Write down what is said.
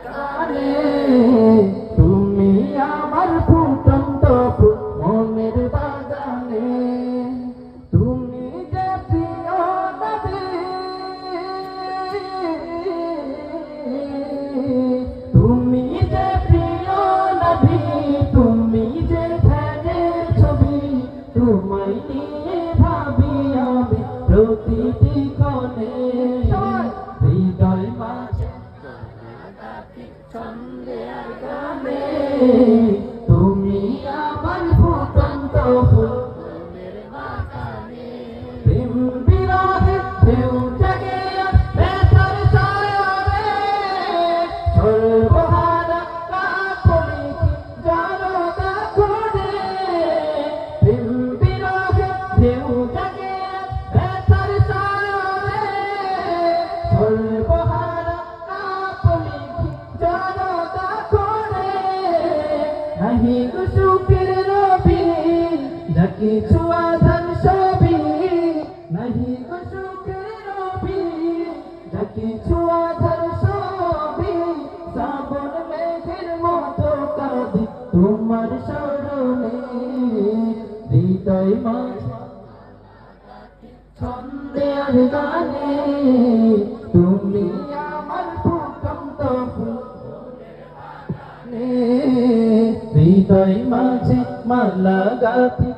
গানে তুমি আমার ফুটন্ত ফুল মনের বাগানে তুমি যে প্রিয় নবী তুমি যে প্রিয় নবী তুমি যে ধ্যানের ছবি তোমায় নিয়ে ভাবি আমি প্রতিটি ক্ষণে হৃদয় মাঝে ছন্দে আর গানে তুমি আমার ফুটন্ত ফুল মনের বাগানে প্রেম বিরহে ঢেউ জাগে ব্যথার সায়রে সর্বহারা কাপড়ে জড়তা করে প্রেম বিরহে ঢেউ জাগে ব্যথার সায়রে সর্বহারা কাপড়ে জড়তা করে নাহি গো সুখের রবি যাকে ছোঁয়া ধান সবই নাহি গো সুখের রবি যাকে ছোঁয়া ধান সবই শ্রাবণ মেঘের মতো কাঁদি তোমার স্মরণে হৃদয় মাঝে ছন্দে আর গানে তুমি আমার ফুটন্ত ফুল হৃদয় মাঝে মালা গাথি